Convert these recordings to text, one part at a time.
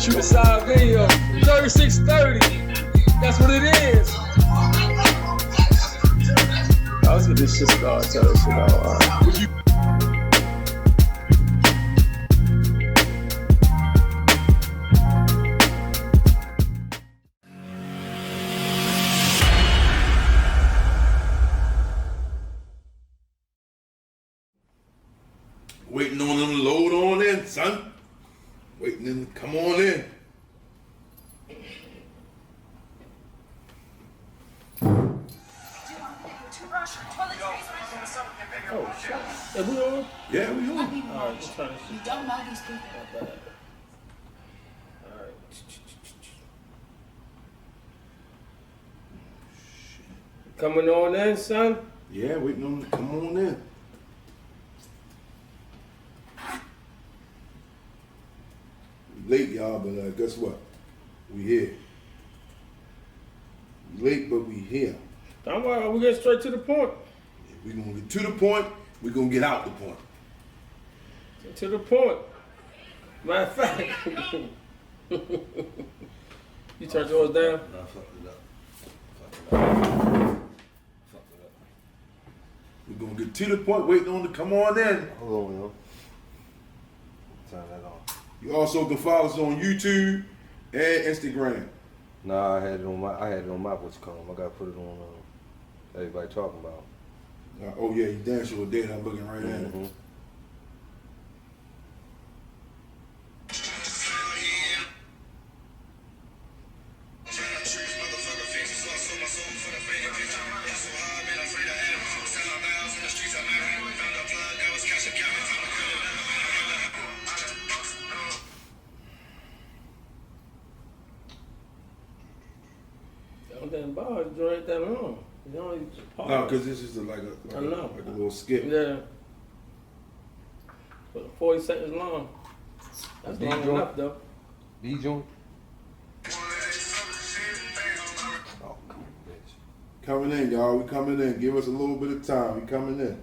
Shoot a side video. 3630. That's what it is. Let's get this shit started. Tell this shit out. All right. Waiting on them to load on in, son. Waiting them to come on in. Oh, shit. Are we on? Yeah, we on. All right, let's try this shit. You don't know these people. Not bad. All right. Coming on in, son? Yeah, waiting on them to come on in. Late, y'all, but guess what? We here. We late, but we here. Don't worry, we get straight to the point. We're gonna get to the point, we're gonna get out the point. To the point. Matter of fact, you turned yours down? No, I fucked it up. Fucked it up. We're gonna get to the point, waiting on to come on in. Hold on, yo. Turn that on. You also can follow us on YouTube and Instagram. Nah, I had it on my what's it called? I gotta put it on everybody talking about. Oh yeah, you damn sure did. I'm looking right at it. Damn bars, you ain't that long. You know, No, because this is like a little skip. Yeah. But 40 seconds long. That's long enough though. B joint. Oh, come on, bitch. Coming in, y'all. We coming in. Give us a little bit of time. We coming in.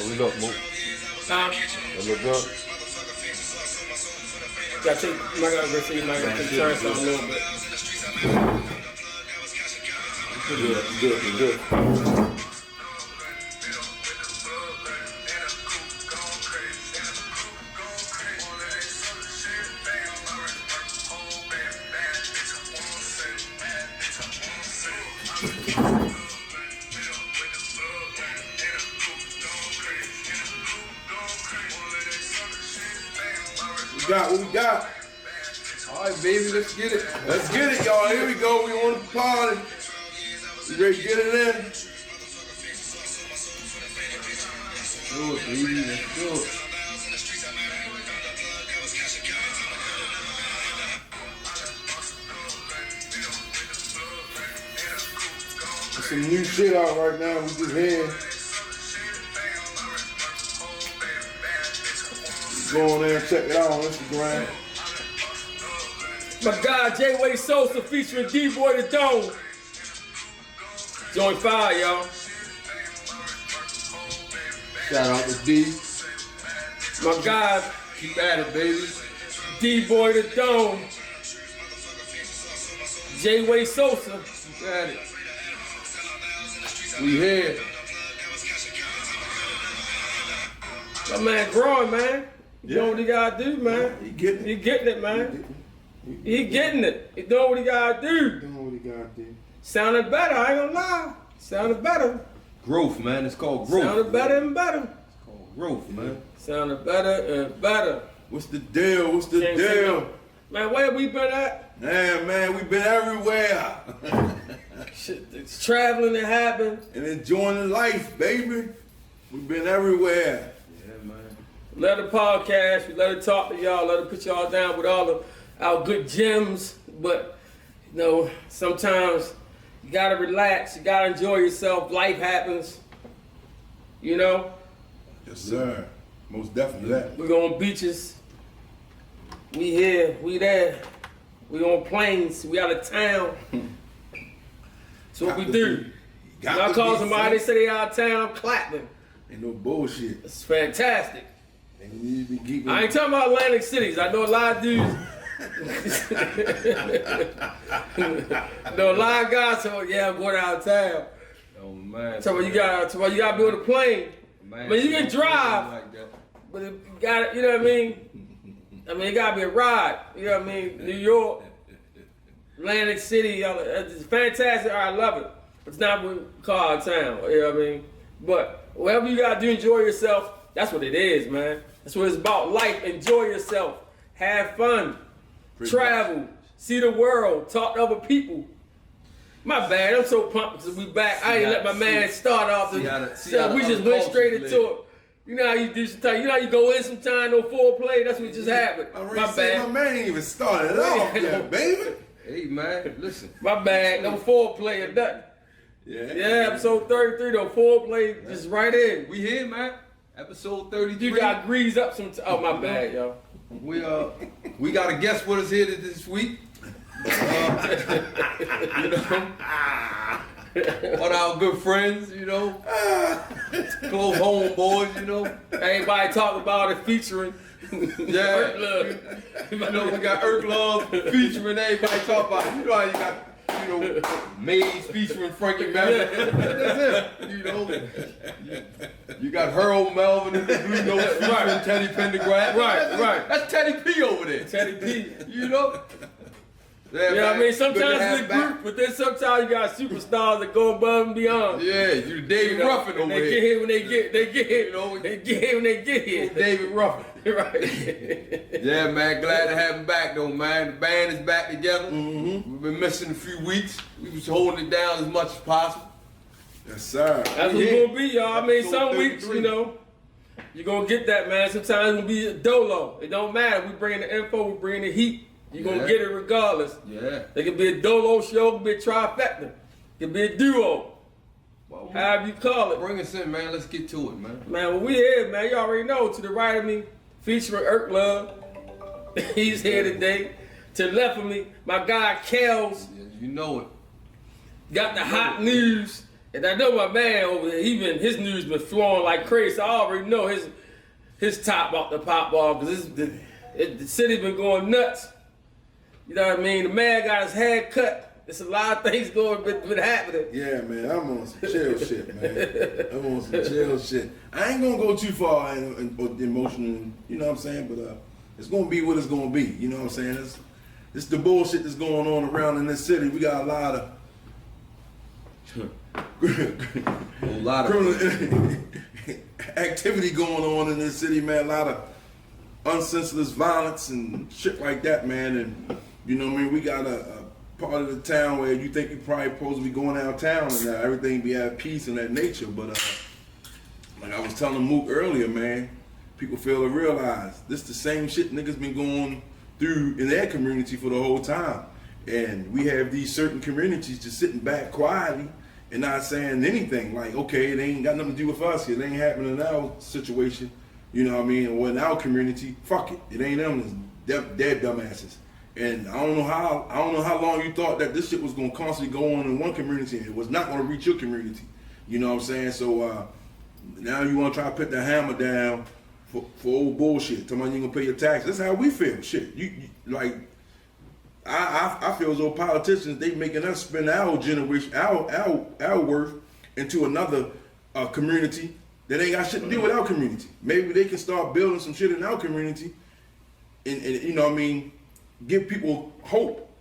We look, move. That look good. Gotta take, you might gotta go see, you might gotta turn something a little bit. Good. What we got? All right, baby, let's get it. Let's get it, y'all. Here we go. We on the party. You ready to get it in? Do it, baby. Let's do it. There's some new shit out right now. We just here. Go on there and check it out on Instagram. My guy, J-Way Sosa featuring D-Boy the Dome. Joint fire, y'all. Shout out to D. My guy, Keep at it, baby. D-Boy the Dome. J-Way Sosa. Keep at it. We here. My man growing, man. You know what he gotta do, man. He getting it. He getting it, man. He getting it. He doing what he gotta do. Doing what he gotta do. Sounded better, I ain't gonna lie. Sounded better. Growth, man. It's called growth. Sounded better and better. It's called growth, man. Sounded better and better. What's the deal? What's the Can't say deal? no. Man, where we been at? Man, we've been everywhere. Shit, it's traveling that happened. And enjoying life, baby. We've been everywhere. Yeah, man. Let the podcast, we let it talk to y'all, let it put y'all down with all of our good gems. But, you know, sometimes you gotta relax, you gotta enjoy yourself. Life happens, you know? Yes, sir. Most definitely that. We go on beaches. We here, we there. We on planes. We out of town. So what we do? When I call somebody, they say they out of town, I'm clapping. Ain't no bullshit. It's fantastic. And you need to be keeping. I ain't talking about Atlantic cities. I know a lot of dudes. I know a lot of guys say, yeah, I'm going out of town. Oh man. So you gotta build a plane. Man, I mean, you can drive, Like that. but you got, you know what I mean? I mean, it gotta be a ride. You know what I mean? New York, Atlantic City, it's fantastic. I love it. It's not what we call our town. You know what I mean? But whatever you gotta do, enjoy yourself. That's what it is, man. That's what it's about. Life. Enjoy yourself. Have fun. Travel. See the world. Talk to other people. My bad. I'm so pumped because we back. I ain't let my man start off. We just went straight into it. You know how you do sometimes. You know how you go in sometime, no foreplay. That's what just happened. My bad. My man ain't even started off yet, baby. Hey man, listen. My bad. No foreplay or nothing. Yeah, episode 33 though. Foreplay just right in. We here, man. Episode 33. You got greased up some. Oh my bad, yo. We got a guest with us here this week. You know, one of our good friends, you know, close homeboys, you know. Everybody talk about it featuring. Yeah, you know, we got Irk Love featuring everybody talk about it. You know how you got, you know, Maze featuring Frankie Melvin. That's it, you know. You got Harold Melvin and the Blue Notes featuring Teddy Pendergrass. Right. That's Teddy P over there. Teddy P. You know. Yeah, you know what I mean? Sometimes it's a group, but then sometimes you got superstars that go above and beyond. Yeah, you David Ruffin over they here. Get here when they get here. You know, they get here when they get here. David Ruffin. Right. Yeah, man, glad to have him back though, man. The band is back together. Mm-hmm. We've been missing a few weeks. We was holding it down as much as possible. Yes, sir. That's what's gonna be, y'all. I mean, some weeks, you know, you're gonna get that, man. Sometimes it's gonna be a dolo. It don't matter. We bring the info, we bring the heat. You're gonna get it regardless. Yeah. It could be a dolo show, it could be a trifecta. It could be a duo. Well, however you call it. Bring us in, man. Let's get to it, man. Man, well, we here, man. You already know. To the right of me, featuring Irk Love. He's here today. To the left of me, my guy Kels. Yeah, you know it. Got the hot news. And I know my man over there, his news been flowing like crazy. So I already know his top about to pop off because the city's been going nuts. You know what I mean? The man got his hair cut. There's a lot of things been happening. Yeah, man, I'm on some chill shit, man. I'm on some chill shit. I ain't gonna go too far in emotional, you know what I'm saying? But it's gonna be what it's gonna be. You know what I'm saying? It's the bullshit that's going on around in this city. We got a lot of criminal activity going on in this city, man. A lot of unsenseless violence and shit like that, man. And you know what I mean? We got a part of the town where you think you're probably supposed to be going downtown and everything be at peace and that nature. But like I was telling Mook earlier, man, people fail to realize this the same shit niggas been going through in their community for the whole time. And we have these certain communities just sitting back quietly and not saying anything. Like, okay, it ain't got nothing to do with us here. It ain't happening in our situation. You know what I mean? Or in our community, fuck it. It ain't them. They're dumbasses. And I don't know how long you thought that this shit was gonna constantly go on in one community and it was not gonna reach your community. You know what I'm saying? So now you wanna try to put the hammer down for old bullshit. Tell me you ain't gonna pay your taxes. That's how we feel. Shit. You like I feel as though politicians, they making us spend our generation, our worth into another community that ain't got shit to do with our community. Maybe they can start building some shit in our community and you know what I mean, give people hope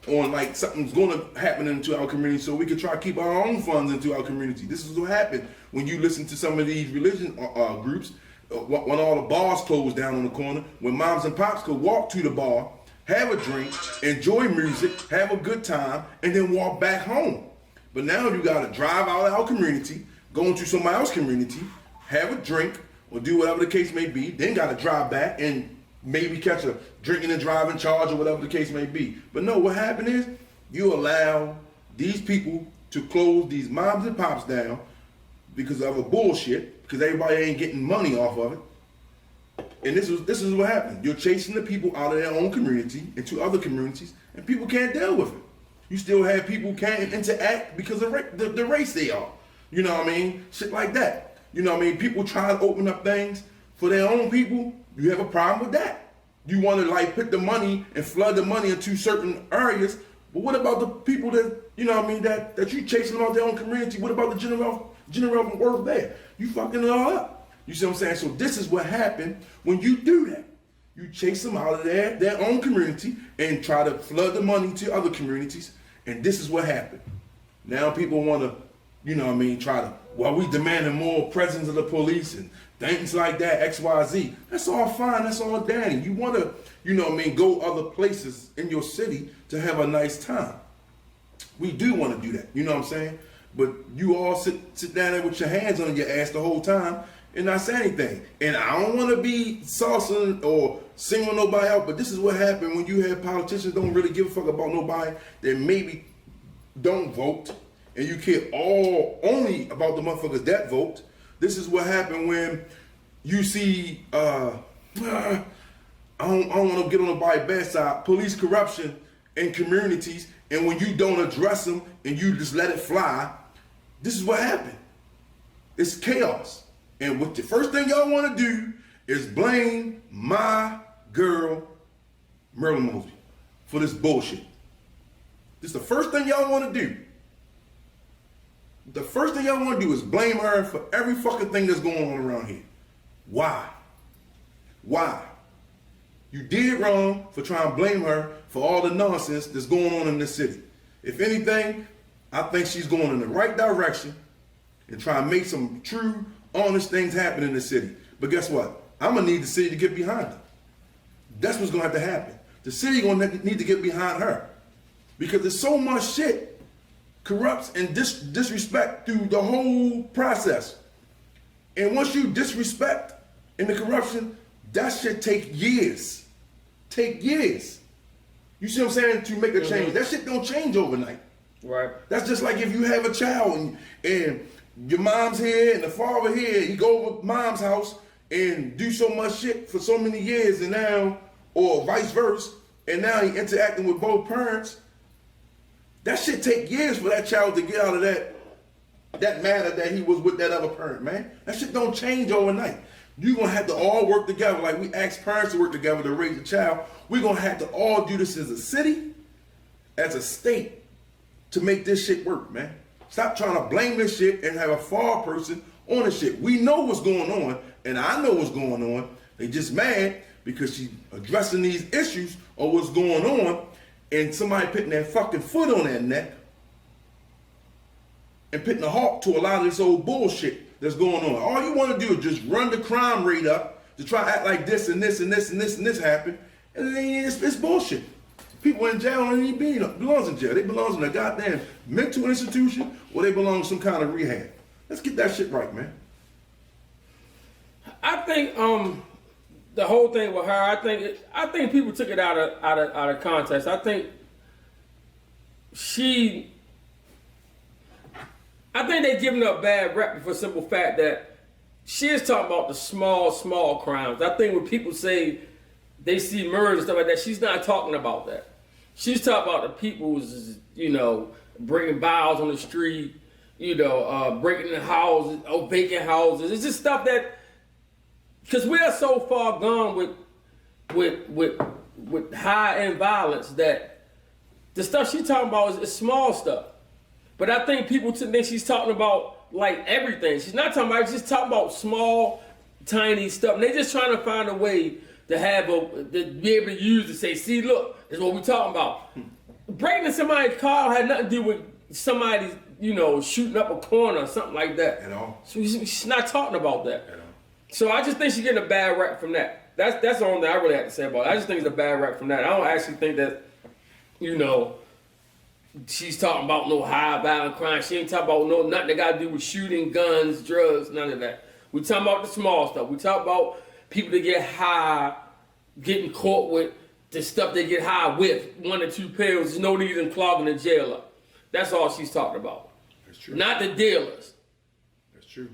on like something's gonna happen into our community so we can try to keep our own funds into our community. This is what happened when you listen to some of these religion groups, when all the bars closed down on the corner, when moms and pops could walk to the bar, have a drink, enjoy music, have a good time, and then walk back home. But now you gotta drive out of our community, go into somebody else's community, have a drink, or do whatever the case may be, then gotta drive back and maybe catch a drinking and driving charge or whatever the case may be. But no, what happened is you allow these people to close these moms and pops down because of a bullshit, because everybody ain't getting money off of it. And this is what happened. You're chasing the people out of their own community into other communities, and people can't deal with it. You still have people who can't interact because of the race they are. You know what I mean? Shit like that. You know what I mean? People try to open up things for their own people. You have a problem with that. You want to like put the money and flood the money into certain areas. But what about the people that, you know what I mean, that you chasing about their own community? What about the general world there? You fucking it all up. You see what I'm saying? So this is what happened when you do that. You chase them out of their own community and try to flood the money to other communities. And this is what happened. Now people want to, you know what I mean, we demanding more presence of the police and things like that, X, Y, Z. That's all fine, that's all dandy. You want to, you know what I mean, go other places in your city to have a nice time. We do want to do that, you know what I'm saying? But you all sit down there with your hands on your ass the whole time and not say anything. And I don't want to be saucing or singling nobody out, but this is what happened when you have politicians don't really give a fuck about nobody that maybe don't vote, and you care only about the motherfuckers that vote. This is what happened when you see, I don't want to get on nobody's bad side, police corruption in communities, and when you don't address them and you just let it fly, this is what happened. It's chaos. And what the first thing y'all want to do is blame my girl, Marilyn Mosby, for this bullshit. This is the first thing y'all want to do. The first thing y'all want to do is blame her for every fucking thing that's going on around here. Why? Why? You did wrong for trying to blame her for all the nonsense that's going on in this city. If anything, I think she's going in the right direction and trying to make some true, honest things happen in the city. But guess what? I'm going to need the city to get behind her. That's what's going to have to happen. The city going to need to get behind her. Because there's so much shit corrupts and disrespect through the whole process. And once you disrespect in the corruption, that shit take years. Take years. You see what I'm saying? To make a change. That shit don't change overnight. Right. That's just like if you have a child and your mom's here and the father here, you go over mom's house and do so much shit for so many years and now, or vice versa, and now he interacting with both parents. That shit take years for that child to get out of that matter that he was with that other parent, man. That shit don't change overnight. You're gonna have to all work together. Like we ask parents to work together to raise a child. We're gonna have to all do this as a city, as a state, to make this shit work, man. Stop trying to blame this shit and have a far person on this shit. We know what's going on, and I know what's going on. They just mad because she's addressing these issues or what's going on, and somebody putting their fucking foot on their neck and putting a halt to a lot of this old bullshit that's going on. All you want to do is just run the crime rate up to try to act like this and this and this and this and this happened, and it's bullshit. People in jail don't even belong in jail. They belong in a goddamn mental institution or they belong in some kind of rehab. Let's get that shit right, man. I think the whole thing with her, I think people took it out of context. I think they're giving her a bad rep for the simple fact that she is talking about the small crimes. I think when people say they see murders and stuff like that, she's not talking about that. She's talking about the people who's, bringing bottles on the street, breaking in houses, vacant houses. It's just stuff that, because we are so far gone with high-end violence that the stuff she's talking about is small stuff. But I think people think she's talking about like everything. She's not talking about, she's just talking about small, tiny stuff. And they're just trying to find a way to be able to use to say, see, look, this is what we're talking about. Breaking in somebody's car had nothing to do with somebody, shooting up a corner or something like that. At all. So she's not talking about that. At all. So I just think she's getting a bad rap from that. That's the only thing I really have to say about it. I just think it's a bad rap from that. I don't actually think that, she's talking about no high violent crime. She ain't talking about nothing that got to do with shooting, guns, drugs, none of that. We talking about the small stuff. We talk about people that get high, getting caught with the stuff they get high with, 1 or 2 pills. There's no need in clogging the jail up. That's all she's talking about. That's true. Not the dealers. That's true.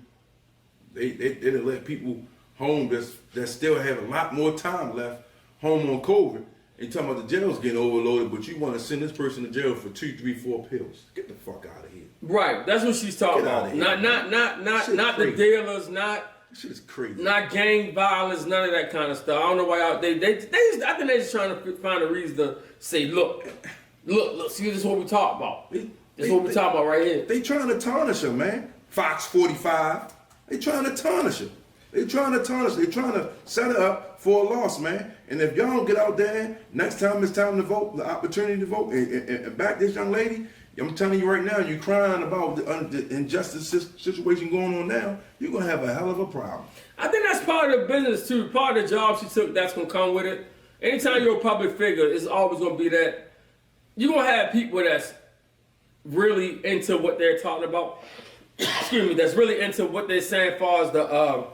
They let people home that still have a lot more time left home on COVID, and talking about the jail's getting overloaded, but you want to send this person to jail for 2, 3, 4 pills. Get the fuck out of here. Right, that's what she's talking Get about. outta here. Not the dealers, not Shit is crazy. not gang violence, none of that kind of stuff. I don't know why y'all, I think they're just trying to find a reason to say, look, see, this is what we talk about. This is what we talk about right here. They trying to tarnish her, man. Fox 45. They trying to tarnish her. They trying to set her up for a loss, man. And if y'all don't get out there, next time it's time to vote, the opportunity to vote, and back this young lady, I'm telling you right now, you're crying about the injustice situation going on now, you're going to have a hell of a problem. I think that's part of the business too. Part of the job she took, that's going to come with it. Anytime you're a public figure, it's always going to be that you're going to have people that's really into what they're talking about. Excuse me, that's really into what they're saying as far as the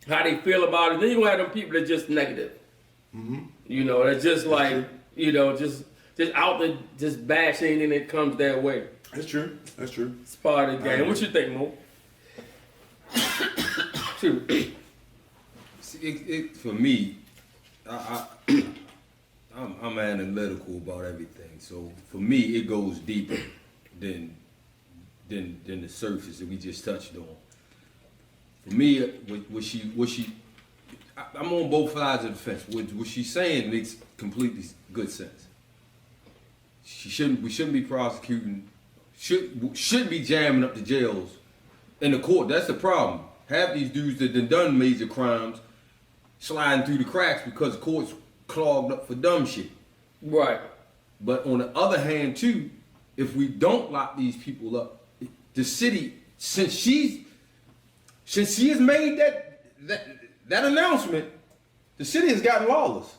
how they feel about it. Then you're going to have them people that just negative. Mm-hmm. You know, that's just like, you know, just out there, just bashing anything that comes their way. That's true. That's true. It's part of the game. What you think, Mo? See, for me, I'm analytical about everything. So for me, it goes deeper than the surface that we just touched on. For me, I'm on both sides of the fence. What she's saying makes completely good sense. We shouldn't be prosecuting, shouldn't be jamming up the jails in the court. That's the problem. Half these dudes that done major crimes sliding through the cracks because the court's clogged up for dumb shit. Right. But on the other hand, too, if we don't lock these people up, the city, since she has made that announcement, the city has gotten lawless.